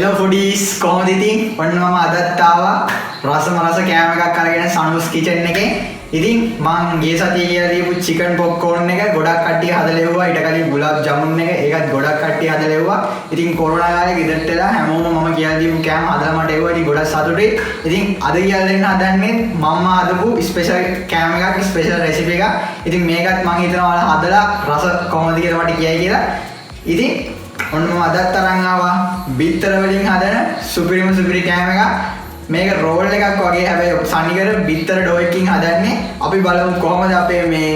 Hello foodies, කොහොමද ඉතින්? ඔන්න මම අදත් ආවා රස කෑම එකක් අරගෙන Sanu's kitchen එකේ. ඉතින් මං ගිය සතියේ කියලා දීපු chicken popcorn එක ගොඩක් කට්ටිය හදලා එව්වා. ඊට කලින් gulab jamun එක ඒකත් ගොඩක් කට්ටිය හදලා එව්වා. ඉතින් කොරෝනා කාලේ ගෙදරට වෙලා හැමෝම මම කියලා දීපු කෑම හදලා මට එව්වා. ඉතින් ගොඩක් සතුටුයි. ඉතින් අද කියලා දෙන්න හදන්නේ මම හදපු ස්පෙෂල් කෑම එකක්, ස්පෙෂල් රෙසිපි එකක්. ඉතින් මේකත් මං හිතනවා ඔයාලා හදලා රස කොහොමද කියලා මට කියයි කියලා. ඉතින් ඔන්න මම අදත් අරන් ආවා බිත්තර වලින් හදන සුපිරි කෑම එකක්. මේක රෝල් එකක් වගේ හැබැයි සනිකර බිත්තර ඩෝ එකකින් හදන්නේ. අපි බලමු කොහොමද අපේ මේ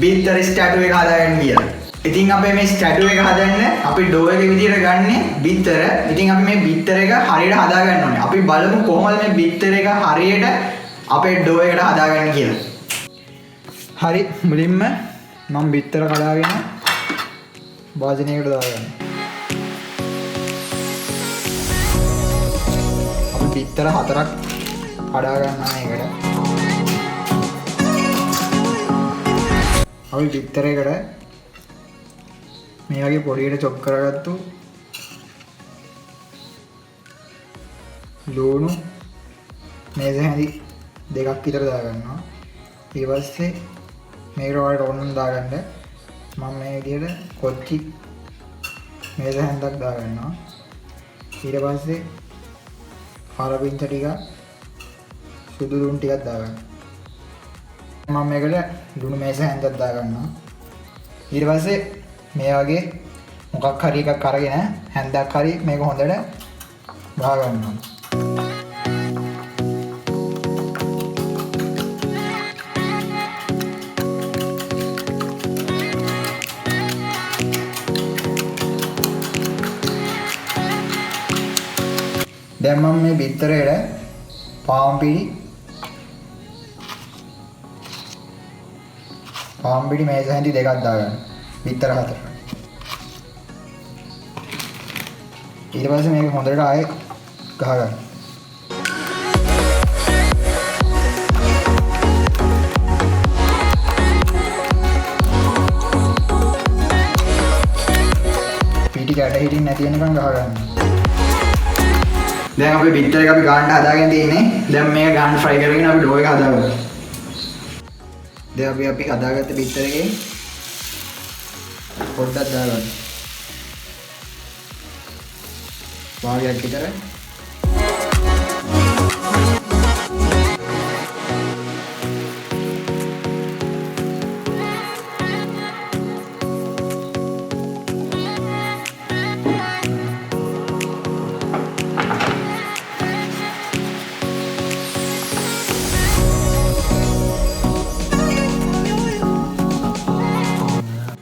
බිත්තර ස්ටැටු එක හදාගන්නේ කියලා. ඉතින් අපේ මේ ස්ටැටු එක හදන්න අපි ඩෝ එක විදියට ගන්නෙ බිත්තර. ඉතින් අපි මේ බිත්තර එක හරියට හදා ගන්න ඕනේ. අපි බලමු කොහොමද මේ බිත්තර එක හරියට අපේ ඩෝ එකට හදාගන්නේ කියලා. හරි මුලින්ම මම බිත්තර කඩාගෙන වාදනයකට දාගන්නවා. බිත්තර 4ක් කඩා ගන්නවා මේකට. අපි බිත්තරයකට මේ වගේ පොඩියට චොප් කරගත්තු ලුණු මේස හැඳි 2ක් විතර දාගන්නවා. ඊට පස්සේ මේකට වලට ඕනම දාගන්න මම මේ විදිහට කොච්චි මේස හැන්දක් දාගන්නවා. ඊට පස්සේ හරපිංච ටික සුදු ලුණු ටිකක් දාගන්න. මම මේකට ලුණු මේස හැන්දක් දාගන්නවා. ඊට පස්සේ මේ වගේ මොකක් හරි එකක් අරගෙන හැන්දක් හරි මේක හොඳට ගහ ගන්නවා. දැන් මම මේ බිත්තරේට පාන් පිටි මේස හැඳි 2ක් දාගන්න. බිත්තර 4. ඊට පස්සේ මේක හොඳට ආයෙ ගහ ගන්න. පිටි කැට හිටින් නැති වෙනකන් ගහ ගන්න. දැන් අපි බිත්තර එක අපි ගන්න හදාගෙන තියෙන්නේ. දැන් මේක ගන්න ෆ්‍රයි කරගෙන අපි ඩෝ එක හදාගමු. දැන් අපි හදාගත්ත බිත්තර එකේ පොඩ්ඩක් දාගන්න. වාගයක් විතර.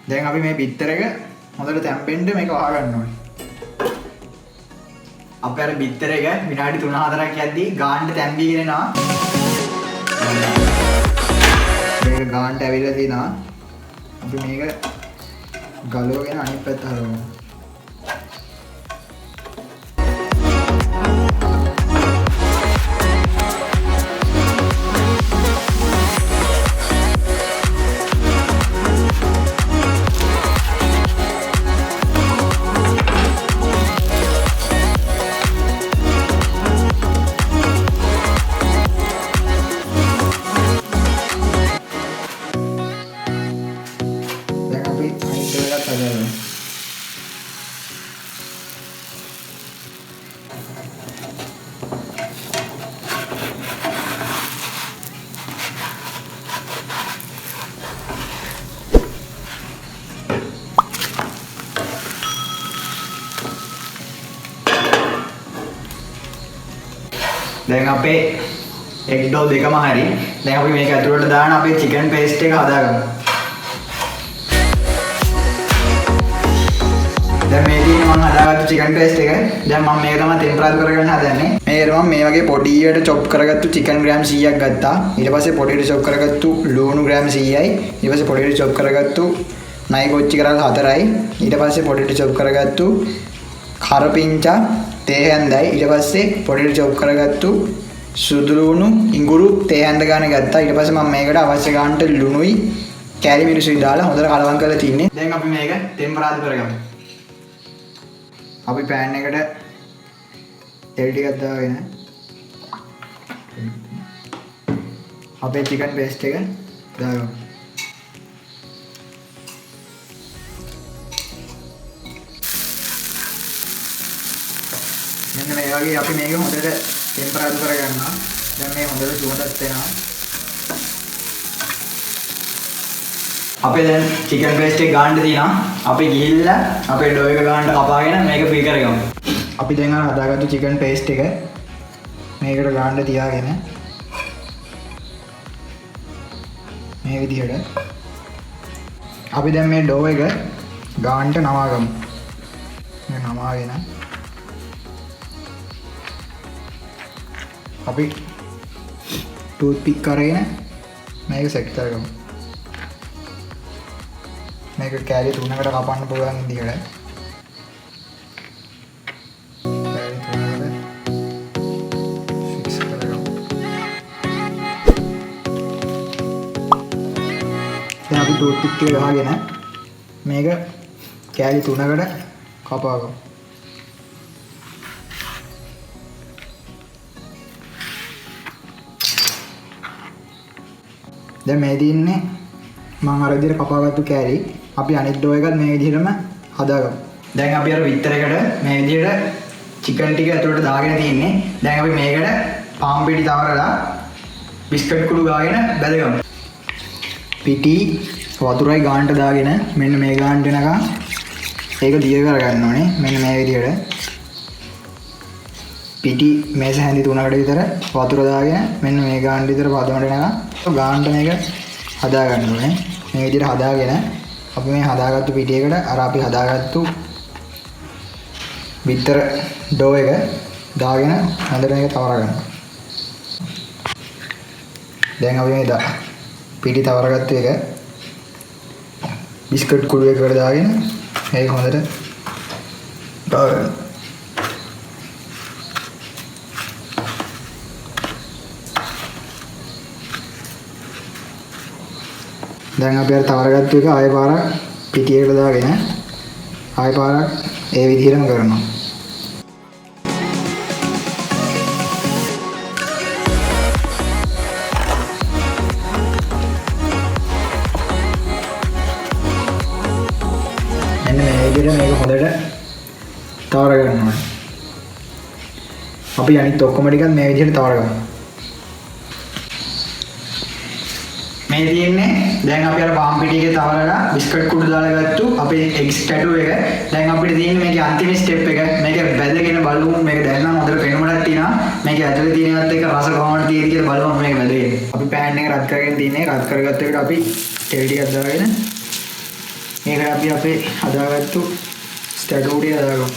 දැන් අපි මේ බිත්තර එක හොඳට තැම්බෙන්න මේක වහ ගන්න ඕනේ. අපි අර බිත්තර එක විනාඩි 3-4ක් යද්දී ගාන්න තැම්බීගෙන යනවා. මේක ගාන්නට ඇවිල්ලා තිනවා. අපි මේක ගලවගෙන අනිත් පැත්ත හරවමු. දැන් අපේ එග් ඩෝ දෙකම හරි. දැන් අපි මේක ඇතුළට දාන අපේ chicken paste එක හදාගමු. දැන් මේ තියෙන්නේ මම හදාගත්තු chicken paste එක. දැන් මම මේක තමයි ටෙම්පරාදු කරගන්න හදන්නේ. මේකට මම මේ වගේ පොඩියට chop කරගත්තු chicken gram 100ක් ගත්තා. ඊට පස්සේ පොඩියට chop කරගත්තු ලුණු gram 100යි. ඊට පස්සේ පොඩියට chop කරගත්තු නයි කොච්චි කරලා 4යි. ඊට පස්සේ පොඩියට chop කරගත්තු කරපිංචා තේ හැන්දයි. ඊට පස්සේ පොඩියට chop කරගත්තු සුදු ලුණු ඉඟුරු තේ හැන්ද ගන්න ගත්තා. ඊට පස්සේ මම මේකට අවශ්‍ය ගන්නට ලුණුයි කැලි මිරිසුයි දාලා හොඳට කලවම් කරලා තින්නේ. දැන් අපි මේක ටෙම්පරාදු කරගමු. අපි pan එකට තෙල් ටිකක් දාගෙන අපේ chicken paste එක දාගමු. මෙන්න මේ වගේ අපි මේක හොඳට ටෙම්පරේචර් කරගන්නවා. දැන් මේ හොඳට සුවඳත් වෙනවා. අපි දැන් chicken paste එක ගාන්න තියෙනවා. අපි ගිහිල්ලා අපේ ඩෝ එක ගාන්න කපාගෙන මේක ෆ්‍රී කරගමු. අපි දැන් අර හදාගත්තු chicken paste එක මේකට ගාන්න තියාගෙන මේ විදිහට අපි දැන් මේ ඩෝ එක ගාන්නට නවාගමු. මේ නවාගෙන අපි ටූත් පික් අරගෙන මේක සෙට් කරගමු. මේක කෑලි 3කට කපන්න පුළුවන් විදිහට. කෑලි 3කට ෆික්ස් කරගමු. දැන් අපි ටූත් පික් එක ගහගෙන මේක කෑලි 3කට කපාගමු. දැන් මේ දින්නේ මම අර විදිහට කපාගත්තු කෑලි අපි අනිත් ඩෝ එකත් මේ විදිහටම හදාගමු. දැන් අපි අර විතරයකට මේ විදිහට chicken ටික ඇතුළට දාගෙන තියෙන්නේ. දැන් අපි මේකට පාන් පිටි තවරලා බිස්කට් කුඩු ගාගෙන බැදගමු. පිටි වතුරයි ගානට දාගෙන මෙන්න මේ ගානට එනකම් ඒක දිය කරගන්න ඕනේ. මෙන්න මේ විදිහට පිටි මේස හැඳි 3කට විතර වතුර දාගෙන මෙන්න මේ ගානට විතර පදවන්න එනකම් ගානට මේක හදා ගන්න ඕනේ. මේ විදිහට හදාගෙන අපි මේ හදාගත්තු පිටියකට අර අපි හදාගත්තු බිත්තර ඩෝ එක දාගෙන හොඳට මේක තවර ගන්නවා. දැන් අපි මේ පිටි තවරගත්තු එක බිස්කට් කුඩු එකකට දාගෙන ඒක හොඳට දාගන්න. දැන් අපි අර තවරගත්තු එක ආයෙ පාරක් පිටියකට දාගෙන ආයෙ පාරක් ඒ විදිහටම කරනවා. මෙන්න මේ විදිහට මේක හොඳට තවර ගන්නවා. අපි අනිත් ඔක්කොම ටිකත් මේ විදිහට තවර ගන්නවා. මේ තියෙන්නේ දැන් අපි අර පාන් පිටි එකේ තවරලා බිස්කට් කුඩු දාලා ගත්තු අපේ එග් ස්ටැටු එක. දැන් අපිට තියෙන්නේ මේකේ අන්තිම ස්ටෙප් එක. මේක බැදගෙන බලමු. මේක දැන් නම් හොඳට පෙනුමක් තියෙනවා. මේක ඇතුලේ තියෙනවත් එක රස කොහොමද තියෙන්නේ කියලා බලමු මේක බැදගෙන. අපි පෑන් එක රත් කරගෙන තින්නේ. රත් කරගත්ත එකට අපි තෙල් ටිකක් දාගෙන මේකට අපි අපේ හදාගත්තු ස්ටැටු ටික දාගමු.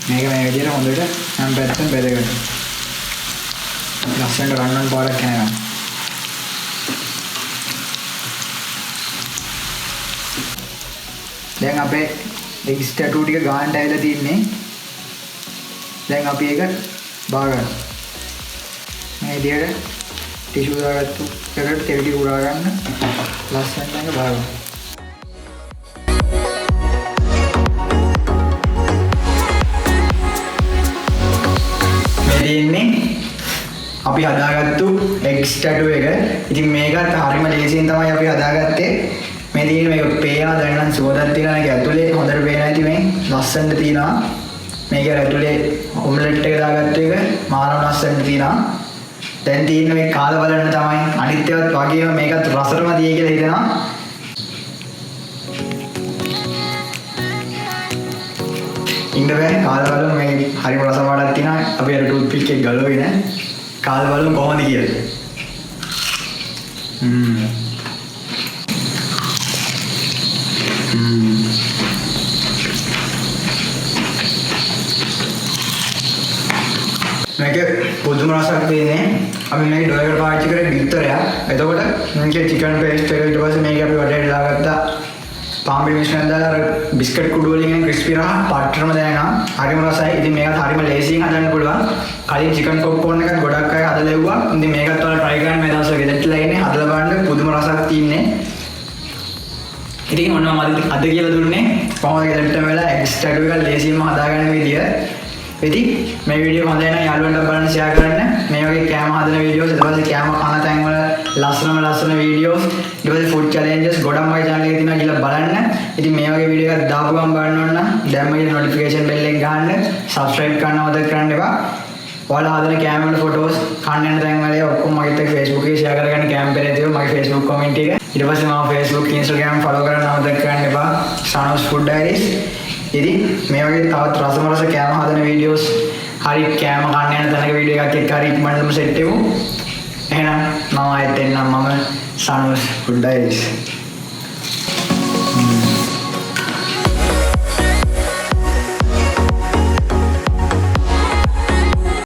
මේක මේ විදිහට හොඳට හැම පැත්තෙම බෙදගන්න. ලස්සනට රන්වන් පාරක් යනවා. දැන් අපේ එග් ස්ටැටු ටික ගානට ඇවිල්ලා තින්නේ. දැන් අපි ඒක බා ගන්න. මේ විදිහට ටිෂු දාගත්තු එකට තෙල් ටික උරා ගන්න. ලස්සනට ඒක බා ගන්න. අපි හදාගත්තු එග් ස්ටැටු එක. ඉතින් මේකත් හරිම ලේසියෙන් තමයි අපි හදාගත්තේ. මේ තියෙන මේක පේනවා දැන් නම් සුවඳක් තියෙනවා. මේක ඇතුලේ හොඳට පේනවා. ඉතින් මේ ලස්සනට තියෙනවා. මේක ඇතුලේ ඔම්ලට් එක දාගත්තු එක මානව ලස්සනට තියෙනවා. දැන් තියෙන්නේ මේ කාලා බලන්න තමයි. අනිත් ඒවාත් වගේම මේකත් රසටම දියේ කියලා හිතෙනවා. ඉන්න බෑ කාලා බලමු මේ හරිම රස මාඩක් තියෙනවා. අපි අර ටූත් පික් එක ගලවගෙන කාලා බලමු කොහොමද කියලා. මේක පුදුම රසක් තියෙන්නේ. අපි මේක ඩෝ එකට පාවිච්චි කරේ බිත්තරයක්. එතකොට මේකේ චිකන් පේස්ට් එක ඊට පස්සේ මේක අපි වටේට දාගත්තා. පාන් පිටි මිශ්‍රණය දාලා අර බිස්කට් කුඩු වලින් ක්‍රිස්පි රහ පට්ටරම දැනෙනවා. හරිම රසයි. ඉතින් මේකත් හරිම ලේසියෙන් හදන්න පුළුවන්. කලින් චිකන් පොප්කෝර්න් එකක් ගොඩක් අය හදලා ලැබුවා. ඉතින් මේකත් ඔයාලා try කරන්න මේ දවස්වල ගෙදරටලා ඉන්නේ. හදලා බලන්න පුදුම රසක් තියෙන්නේ. ඉතින් ඔන්න මම අද කියලා දුන්නේ කොහොමද දරටම වෙලා ස්ටැටු එක ලේසියෙන්ම හදාගන්න විදිය. ඉතින් මේ වීඩියෝ හොඳයි නම් යාළුවන්ට බලන්න ෂෙයා කරන්න. මේ වගේ කෑම හදන වීඩියෝස් ඊට පස්සේ කෑම කන තැන් වල ලස්සන වීඩියෝස් ඊට පස්සේ ෆුඩ් චැලෙන්ජස් ගොඩක් මගේ channel එකේ තියෙනවා කියලා බලන්න. ඉතින් මේ වගේ වීඩියෝ එකක් දාපු ගමන් බලන්න ඕන නම් දැම්ම කියන notification bell එක ගහන්න, subscribe කරන්න මතක කරන්න එපා. ඔයාලා හදන කෑම වල ෆොටෝස් කන්න යන තැන් වල ඔක්කොම මගෙත් එක්ක Facebook එකේ share කරගන්න කැම්පේන් එකේ මගේ Facebook comment එක. ඊට පස්සේ මම Facebook Instagram follow කරන්න මතක කරන්න එපා. Sanu's Food Diaries. ඉතින් මේ වගේ තවත් රස කෑම හදන වීඩියෝස් හරි කෑම කන්න යන තැනක වීඩියෝ එකක් එක්ක හරි ඉක්මනටම සෙට් වෙමු. එහෙනම් මම ආයෙත් එන්නම්. මම Sanu's Food Diaries.